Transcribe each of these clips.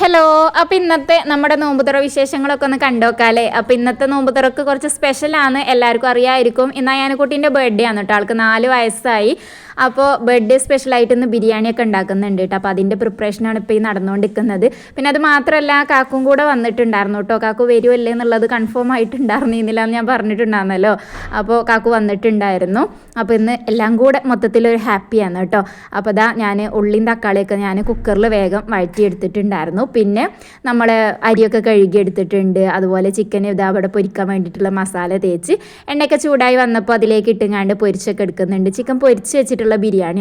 Hello, അപ്പോൾ ഇന്നത്തെ നമ്മുടെ നോമ്പുതുറ വിശേഷങ്ങളൊക്കെ ഒന്ന് കണ്ടോക്കാല്ലേ. അപ്പോൾ ഇന്നത്തെ നോമ്പുതുറക്ക് കുറച്ച് സ്പെഷ്യലാണ്, എല്ലാവർക്കും അറിയാമായിരിക്കും. ഇന്ന് അയാനക്കുട്ടീൻ്റെ ബർത്ത്ഡേ ആണ് കേട്ടോ. ആൾക്ക് 4 വയസ്സായി. അപ്പോൾ ബർത്ത്ഡേ സ്പെഷ്യലായിട്ട് ഇന്ന് ബിരിയാണിയൊക്കെ ഉണ്ടാക്കുന്നുണ്ട് കേട്ടോ. അപ്പോൾ അതിൻ്റെ പ്രിപ്പറേഷനാണ് ഇപ്പോൾ ഈ നടന്നുകൊണ്ടിരിക്കുന്നത്. പിന്നെ അത് മാത്രമല്ല, കാക്കും കൂടെ വന്നിട്ടുണ്ടായിരുന്നു കേട്ടോ. കാക്കു വരുമല്ലേ എന്നുള്ളത് കൺഫേം ആയിട്ടുണ്ടായിരുന്നില്ല എന്ന് ഞാൻ പറഞ്ഞിട്ടുണ്ടായിരുന്നല്ലോ. അപ്പോൾ കാക്കു വന്നിട്ടുണ്ടായിരുന്നു. അപ്പോൾ ഇന്ന് എല്ലാം കൂടെ മൊത്തത്തിലൊരു ഹാപ്പിയാണ് കേട്ടോ. അപ്പോൾ അതാ ഞാൻ ഉള്ളിയും തക്കാളിയൊക്കെ ഞാൻ കുക്കറിൽ വേഗം വഴറ്റിയെടുത്തിട്ടുണ്ടായിരുന്നു. പിന്നെ നമ്മൾ അരിയൊക്കെ കഴുകിയെടുത്തിട്ടുണ്ട്. അതുപോലെ ചിക്കൻ ഇതാ അവിടെ പൊരിക്കാൻ വേണ്ടിയിട്ടുള്ള മസാല തേച്ച് എണ്ണയൊക്കെ ചൂടായി വന്നപ്പോൾ അതിലേക്ക് ഇട്ടുങ്ങാണ്ട് പൊരിച്ചൊക്കെ എടുക്കുന്നുണ്ട്. ചിക്കൻ പൊരിച്ച് വെച്ചിട്ടുള്ള ബിരിയാണി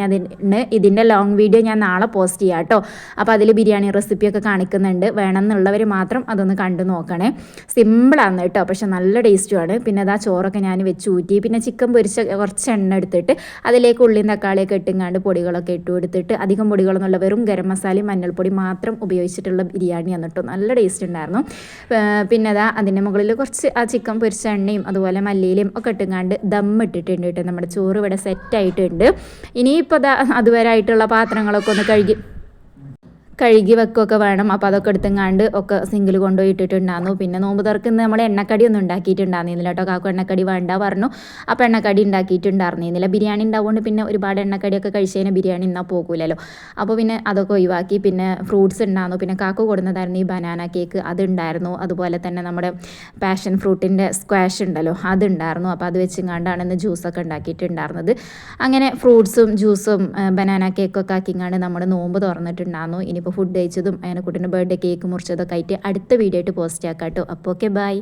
ഇതിൻ്റെ ലോങ് വീഡിയോ ഞാൻ നാളെ പോസ്റ്റ് ചെയ്യാം കേട്ടോ. അപ്പോൾ അതിൽ ബിരിയാണി റെസിപ്പിയൊക്കെ കാണിക്കുന്നുണ്ട്. വേണമെന്നുള്ളവർ മാത്രം അതൊന്ന് കണ്ടു നോക്കണേ. സിമ്പിളാണ് കേട്ടോ, പക്ഷെ നല്ല ടേസ്റ്റുമാണ്. പിന്നെ അതാ ചോറൊക്കെ ഞാൻ വെച്ച് ഊറ്റി പിന്നെ ചിക്കൻ പൊരിച്ച കുറച്ച് എണ്ണ എടുത്തിട്ട് അതിലേക്ക് ഉള്ളിയും തക്കാളിയൊക്കെ ഇട്ടുങ്ങാണ്ട് പൊടികളൊക്കെ ഇട്ട് കൊടുത്തിട്ട്, അധികം പൊടികളൊന്നുമില്ല, വെറും ഗരം മസാലയും മഞ്ഞൾപ്പൊടി മാത്രം ഉപയോഗിച്ചിട്ടുള്ള ബിരിയാണിയാണ് കേട്ടോ. നല്ല ടേസ്റ്റ് ഉണ്ടായിരുന്നു. പിന്നെ അതാ അതിൻ്റെ മുകളിൽ കുറച്ച് ആ ചിക്കൻ പൊരിച്ച എണ്ണയും അതുപോലെ മല്ലിയിലും ഒക്കെ ഇട്ടുങ്ങാണ്ട് ദം ഇട്ടിട്ടുണ്ട് കേട്ടോ. നമ്മുടെ ചോറ് ഇവിടെ സെറ്റായിട്ടുണ്ട്. ഇനിയിപ്പോൾ അതുവരെ ആയിട്ടുള്ള പാത്രങ്ങളൊക്കെ ഒന്ന് കഴുകി വെക്കുകയൊക്കെ വേണം. അപ്പോൾ അതൊക്കെ എടുത്തങ്ങാണ്ട് ഒക്കെ സിങ്കിൽ കൊണ്ടുപോയി ഇട്ടിട്ടുണ്ടായിരുന്നു. പിന്നെ നോമ്പ് തുറക്കുന്ന നമ്മൾ എണ്ണക്കടി ഒന്നും ഉണ്ടാക്കിയിട്ടുണ്ടായിരുന്നില്ല കേട്ടോ. കാക്കു എണ്ണക്കടി വേണ്ട പറഞ്ഞു. അപ്പോൾ എണ്ണക്കടി ഉണ്ടാക്കിയിട്ടുണ്ടായിരുന്നില്ല. ബിരിയാണി ഉണ്ടാവുകൊണ്ട് പിന്നെ ഒരുപാട് എണ്ണക്കടിയൊക്കെ കഴിച്ചതിന് ബിരിയാണി എന്നാൽ പോകില്ലല്ലോ. അപ്പോൾ പിന്നെ അതൊക്കെ ഒഴിവാക്കി. പിന്നെ ഫ്രൂട്ട്സ് ഉണ്ടായിരുന്നു. പിന്നെ കാക്കു കൊടുന്നതായിരുന്നു ഈ ബനാന കേക്ക്, അതുണ്ടായിരുന്നു. അതുപോലെ തന്നെ നമ്മുടെ പാഷൻ ഫ്രൂട്ടിൻ്റെ സ്ക്വാഷ് ഉണ്ടല്ലോ, അതുണ്ടായിരുന്നു. അപ്പോൾ അത് വെച്ചിങ്ങാണ്ടാണ് ഇന്ന് ജ്യൂസൊക്കെ ഉണ്ടാക്കിയിട്ടുണ്ടായിരുന്നത്. അങ്ങനെ ഫ്രൂട്ട്സും ജ്യൂസും ബനാന കേക്കൊക്കെ ആക്കിങ്ങാണ്ട് നമ്മൾ നോമ്പ് തുറന്നിട്ടുണ്ടായിരുന്നു. ഇനി ഫുഡ് കഴിച്ചതും അയാനക്കുട്ടൻ്റെ ബർത്ത്ഡേ കേക്ക് മുറിച്ചതൊക്കെ ആയിട്ട് അടുത്ത വീഡിയോ ആയിട്ട് പോസ്റ്റ് ആക്കാം കേട്ടോ. അപ്പോൾ ഓക്കെ, ബൈ.